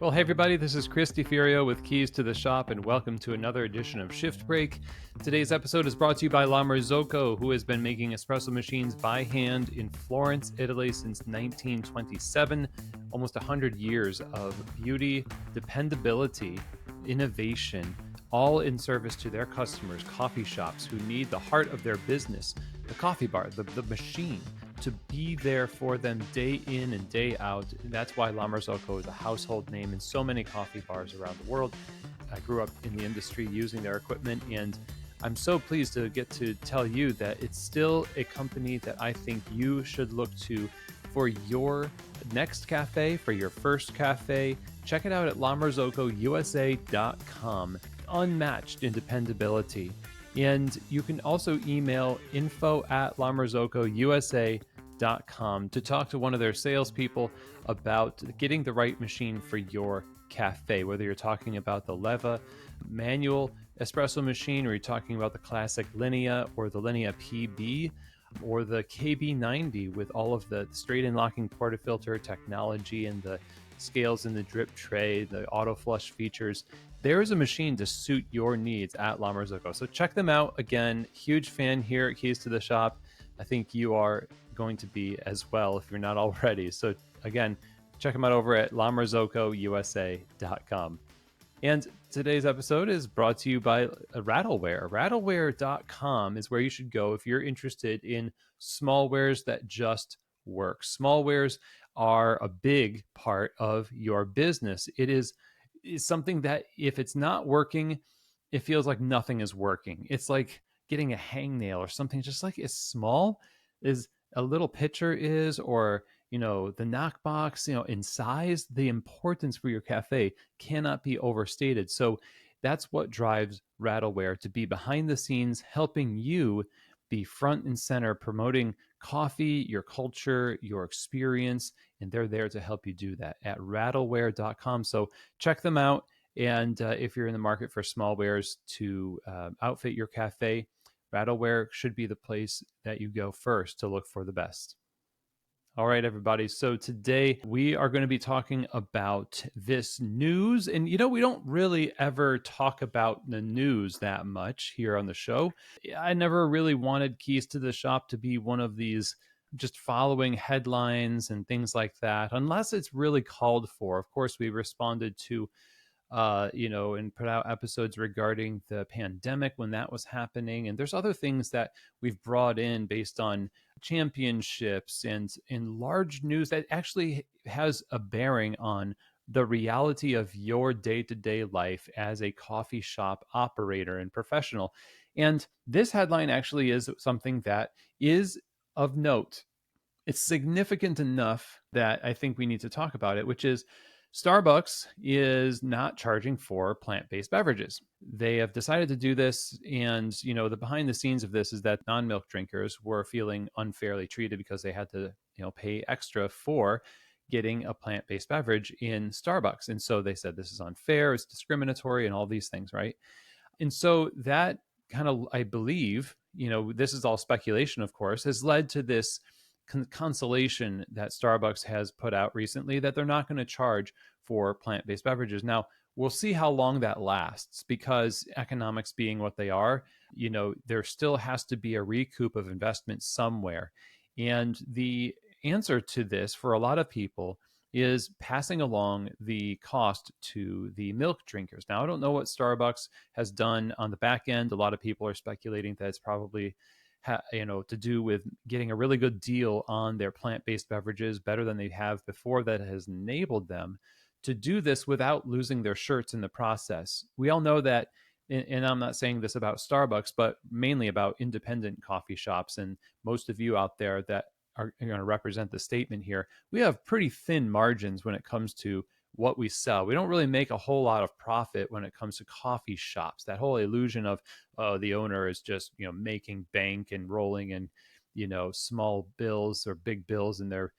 Well, hey everybody, this is Chris DiFiorio with Keys to the Shop, and welcome to another edition of Shift Break. Today's episode is brought to you by La Marzocco, who has been making espresso machines by hand in Florence, Italy since 1927. Almost 100 years of beauty, dependability, innovation, all in service to their customers, coffee shops who need the heart of their business, the coffee bar, the machine, to be there for them day in and day out. That's why La Marzocco is a household name in so many coffee bars around the world. I grew up in the industry using their equipment, and I'm so pleased to get to tell you that it's still a company that I think you should look to for your next cafe, for your first cafe. Check it out at lamarzocousa.com. Unmatched in dependability. And you can also email info@lamarzocousa.com to talk to one of their salespeople about getting the right machine for your cafe, whether you're talking about the Leva manual espresso machine, or you're talking about the classic Linea or the Linea PB, or the KB90 with all of the straight in locking portafilter technology and the scales in the drip tray, the auto flush features. There is a machine to suit your needs at La Marzocco. So check them out. Again, huge fan here at Keys to the Shop. I think you are going to be as well if you're not already. So again, check them out over at lamarzocousa.com. And today's episode is brought to you by Rattleware. Rattleware.com is where you should go if you're interested in smallwares that just work. Smallwares are a big part of your business. It is something that if it's not working, it feels like nothing is working. It's like getting a hangnail or something just like as small as a little pitcher is, or the knockbox, in size. The importance for your cafe cannot be overstated. So that's what drives Rattleware to be behind the scenes, helping you be front and center, promoting coffee, your culture, your experience, and they're there to help you do that at rattleware.com. So check them out. And if you're in the market for smallwares to outfit your cafe, Rattleware should be the place that you go first to look for the best. All right, everybody. So today we are going to be talking about this news. And, we don't really ever talk about the news that much here on the show. I never really wanted Keys to the Shop to be one of these just following headlines and things like that, unless it's really called for. Of course, we responded to and put out episodes regarding the pandemic when that was happening. And there's other things that we've brought in based on championships and in large news that actually has a bearing on the reality of your day-to-day life as a coffee shop operator and professional. And this headline actually is something that is of note. It's significant enough that I think we need to talk about it, which is Starbucks is not charging for plant-based beverages. They have decided to do this, and the behind the scenes of this is that non-milk drinkers were feeling unfairly treated because they had to pay extra for getting a plant-based beverage in Starbucks. And so they said this is unfair, it's discriminatory, and all these things, right? And so that kind of, I believe, this is all speculation, of course, has led to this consolation that Starbucks has put out recently that they're not going to charge for plant-based beverages. Now, we'll see how long that lasts, because economics being what they are, there still has to be a recoup of investment somewhere. And the answer to this for a lot of people is passing along the cost to the milk drinkers. Now, I don't know what Starbucks has done on the back end. A lot of people are speculating that it's probably to do with getting a really good deal on their plant-based beverages, better than they have before, that has enabled them to do this without losing their shirts in the process. We all know that, and I'm not saying this about Starbucks, but mainly about independent coffee shops, and most of you out there that are going to represent the statement here, we have pretty thin margins when it comes to what we sell. We don't really make a whole lot of profit when it comes to coffee shops. That whole illusion of the owner is just making bank and rolling in small bills or big bills in their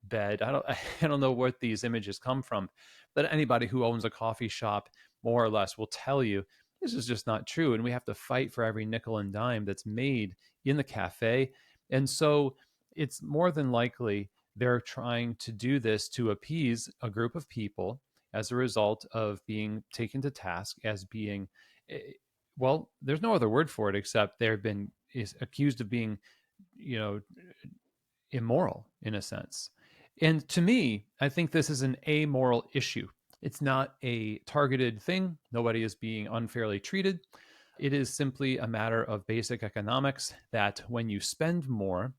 bed. I don't know what these images come from, but anybody who owns a coffee shop more or less will tell you this is just not true, and we have to fight for every nickel and dime that's made in the cafe. And so it's more than likely they're trying to do this to appease a group of people as a result of being taken to task as being, eh, well, there's no other word for it except they've been is accused of being, you know, immoral in a sense. And to me, I think this is an amoral issue. It's not a targeted thing. Nobody is being unfairly treated. It is simply a matter of basic economics that when you spend more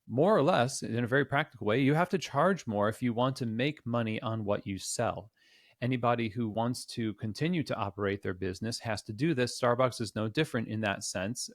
or less, in a very practical way, you have to charge more if you want to make money on what you sell. Anybody who wants to continue to operate their business has to do this. Starbucks is no different in that sense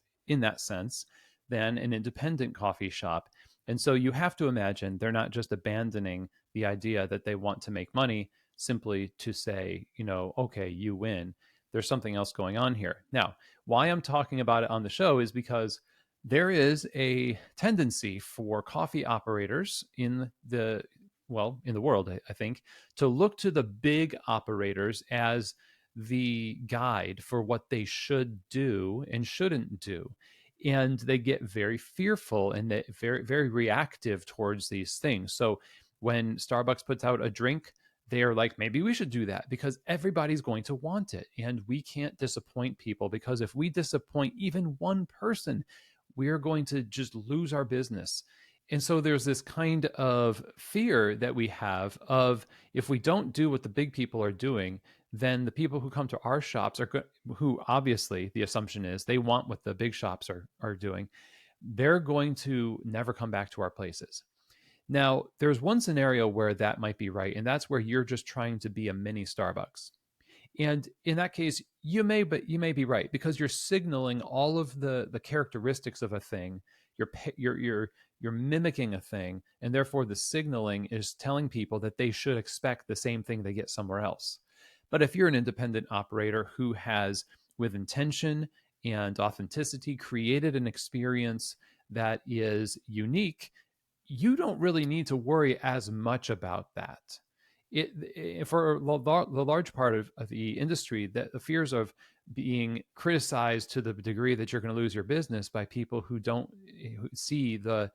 than an independent coffee shop. And so you have to imagine they're not just abandoning the idea that they want to make money simply to say, okay, you win. There's something else going on here. Now, why I'm talking about it on the show is because there is a tendency for coffee operators in the world, I think, to look to the big operators as the guide for what they should do and shouldn't do. And they get very fearful and they very, very reactive towards these things. So when Starbucks puts out a drink, they are like, maybe we should do that because everybody's going to want it. And we can't disappoint people, because if we disappoint even one person, we're going to just lose our business. And so there's this kind of fear that we have of, if we don't do what the big people are doing, then the people who come to our shops who obviously the assumption is they want what the big shops are doing, they're going to never come back to our places. Now, there's one scenario where that might be right, and that's where you're just trying to be a mini Starbucks. And in that case, you may be right, because you're signaling all of the characteristics of a thing. You're mimicking a thing, and therefore the signaling is telling people that they should expect the same thing they get somewhere else. But if you're an independent operator who has, with intention and authenticity, created an experience that is unique, you don't really need to worry as much about that. For the large part of the industry, that the fears of being criticized to the degree that you're going to lose your business by people who don't see the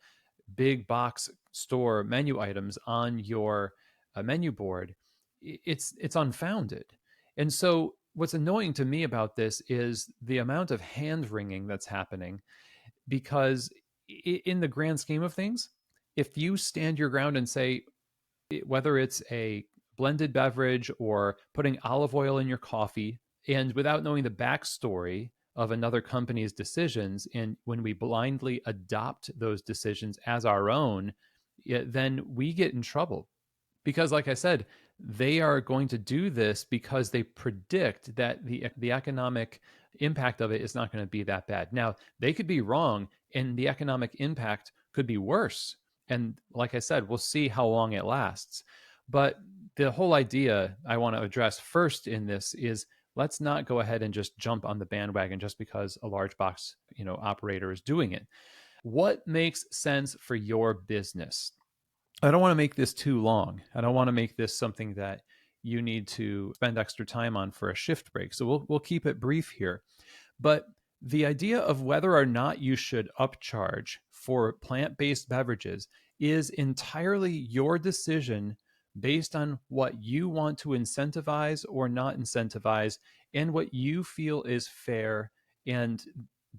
big box store menu items on your menu board, it's unfounded. And so what's annoying to me about this is the amount of hand wringing that's happening, because in the grand scheme of things, if you stand your ground and say, whether it's a blended beverage or putting olive oil in your coffee, and without knowing the backstory of another company's decisions, and when we blindly adopt those decisions as our own, then we get in trouble. Because, like I said, they are going to do this because they predict that the economic impact of it is not going to be that bad. Now, they could be wrong, and the economic impact could be worse. And like I said, we'll see how long it lasts. But the whole idea I want to address first in this is, let's not go ahead and just jump on the bandwagon just because a large box, operator is doing it. What makes sense for your business? I don't want to make this too long. I don't want to make this something that you need to spend extra time on for a shift break. So we'll keep it brief here. But the idea of whether or not you should upcharge for plant-based beverages is entirely your decision, based on what you want to incentivize or not incentivize, and what you feel is fair. And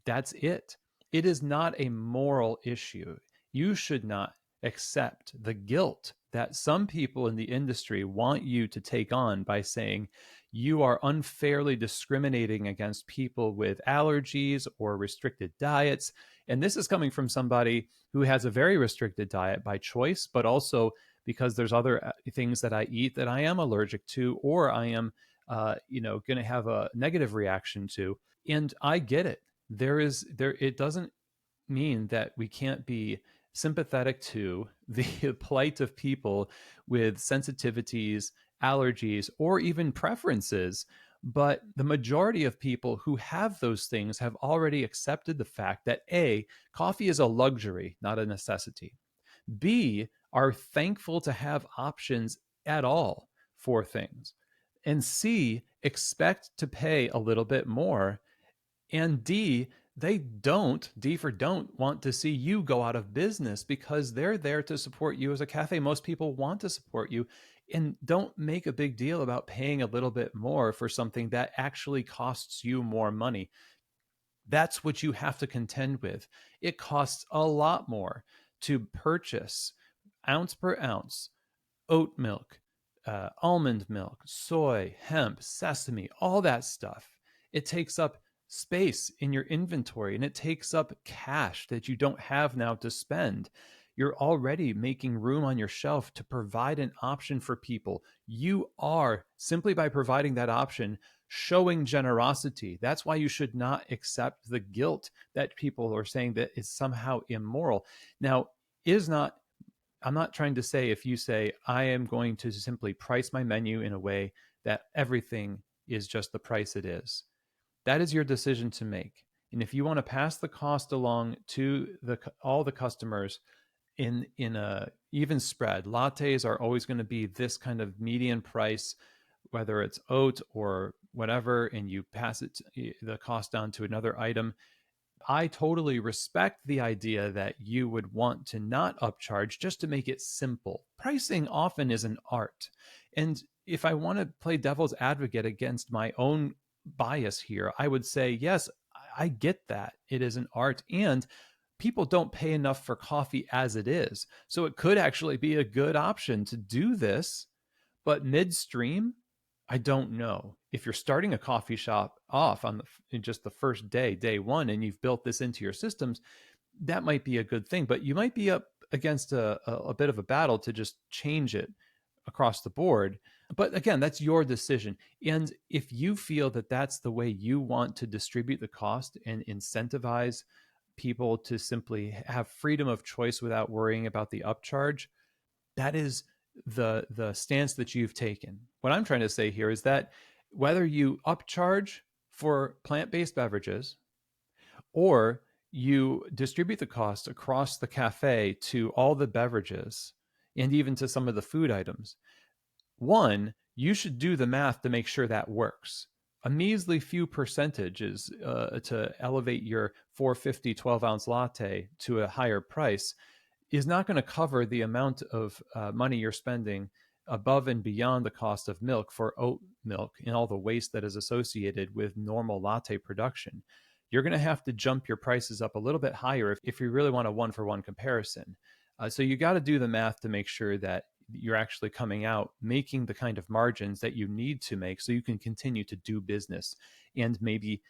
that's it. It is not a moral issue. You should not accept the guilt that some people in the industry want you to take on by saying you are unfairly discriminating against people with allergies or restricted diets. And this is coming from somebody who has a very restricted diet by choice, but also because there's other things that I eat that I am allergic to, or I am, going to have a negative reaction to. And I get it. It doesn't mean that we can't be sympathetic to the plight of people with sensitivities, allergies, or even preferences. But the majority of people who have those things have already accepted the fact that A, coffee is a luxury, not a necessity. B, are thankful to have options at all for things. And C, expect to pay a little bit more. And D, They don't, D for don't, want to see you go out of business because they're there to support you as a cafe. Most people want to support you. And don't make a big deal about paying a little bit more for something that actually costs you more money. That's what you have to contend with. It costs a lot more to purchase ounce per ounce oat milk, almond milk, soy, hemp, sesame, all that stuff. It takes up space in your inventory and it takes up cash that you don't have now to spend. You're already making room on your shelf to provide an option for people. You are, simply by providing that option, showing generosity. That's why you should not accept the guilt that people are saying that is somehow immoral. Now, is not I'm not trying to say if you say, I am going to simply price my menu in a way that everything is just the price it is. That is your decision to make. And if you want to pass the cost along to all the customers in a even spread, lattes are always going to be this kind of median price, whether it's oat or whatever, and you pass the cost down to another item. I totally respect the idea that you would want to not upcharge just to make it simple. Pricing often is an art. And if I want to play devil's advocate against my own bias here, I would say, yes, I get that. It is an art. And people don't pay enough for coffee as it is. So it could actually be a good option to do this. But midstream, I don't know. If you're starting a coffee shop off in just the first day one, and you've built this into your systems, that might be a good thing. But you might be up against a bit of a battle to just change it across the board. But again, that's your decision. And if you feel that that's the way you want to distribute the cost and incentivize people to simply have freedom of choice without worrying about the upcharge, that is the stance that you've taken. What I'm trying to say here is that whether you upcharge for plant-based beverages or you distribute the cost across the cafe to all the beverages and even to some of the food items, one, you should do the math to make sure that works. A measly few percentages to elevate your 450 12-ounce latte to a higher price is not going to cover the amount of money you're spending above and beyond the cost of milk for oat milk and all the waste that is associated with normal latte production. You're going to have to jump your prices up a little bit higher if you really want a one-for-one comparison. So you got to do the math to make sure that you're actually coming out making the kind of margins that you need to make so you can continue to do business and maybe,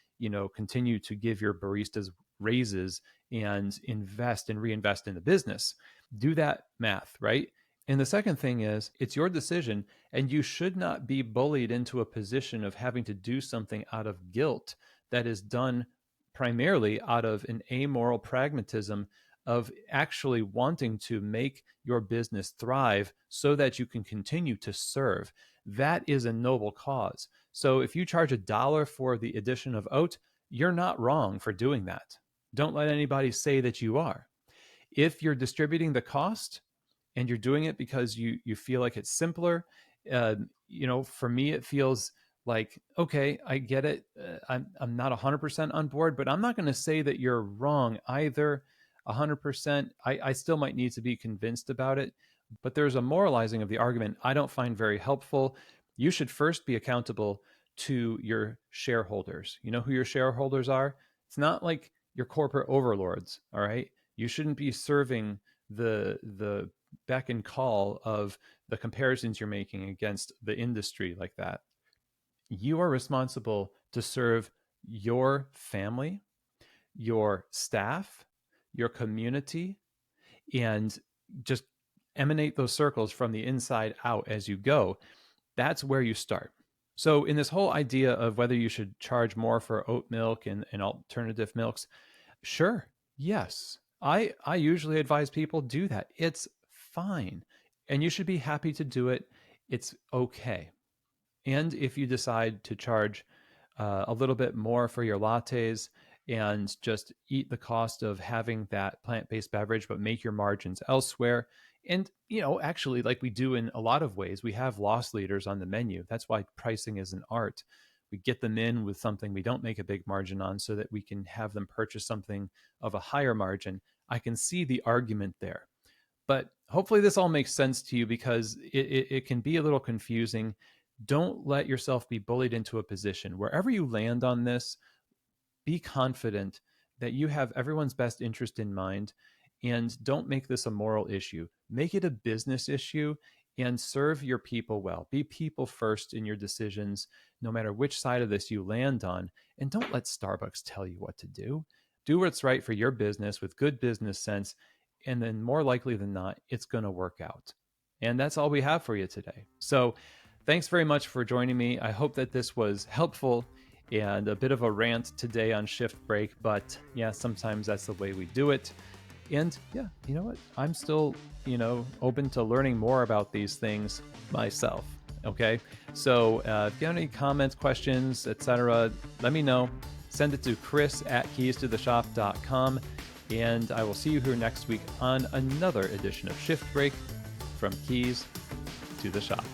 continue to give your baristas raises and invest and reinvest in the business. Do that math, right? And the second thing is, it's your decision, and you should not be bullied into a position of having to do something out of guilt that is done primarily out of an amoral pragmatism of actually wanting to make your business thrive so that you can continue to serve. That is a noble cause. So if you charge $1 for the addition of oat, you're not wrong for doing that. Don't let anybody say that you are. If you're distributing the cost and you're doing it because you feel like it's simpler, for me it feels like, okay, I get it. I'm not 100% on board, but I'm not going to say that you're wrong either. 100%. I still might need to be convinced about it, but there's a moralizing of the argument I don't find very helpful. You should first be accountable to your shareholders. You know who your shareholders are? It's not like your corporate overlords, all right? You shouldn't be serving the beck and call of the comparisons you're making against the industry like that. You are responsible to serve your family, your staff, your community, and just emanate those circles from the inside out as you go. That's where you start. So, in this whole idea of whether you should charge more for oat milk and alternative milks, sure, yes. I usually advise people do that. It's fine. And you should be happy to do it. It's okay. And if you decide to charge a little bit more for your lattes and just eat the cost of having that plant-based beverage, but make your margins elsewhere. And, actually, like we do in a lot of ways, we have loss leaders on the menu. That's why pricing is an art. we get them in with something we don't make a big margin on so that we can have them purchase something of a higher margin. I can see the argument there. But hopefully this all makes sense to you, because it can be a little confusing. Don't let yourself be bullied into a position. Wherever you land on this, be confident that you have everyone's best interest in mind, and don't make this a moral issue. Make it a business issue and serve your people well. Be people first in your decisions, no matter which side of this you land on. And don't let Starbucks tell you what to do. Do what's right for your business with good business sense, and then more likely than not, it's going to work out. And that's all we have for you today. So thanks very much for joining me. I hope that this was helpful, and a bit of a rant today on shift break, but yeah, sometimes that's the way we do it. And yeah, you know what? I'm still, open to learning more about these things myself. Okay. So if you have any comments, questions, etc., let me know. Send it to chris@keystotheshop.com. And I will see you here next week on another edition of Shift Break, from Keys to the Shop.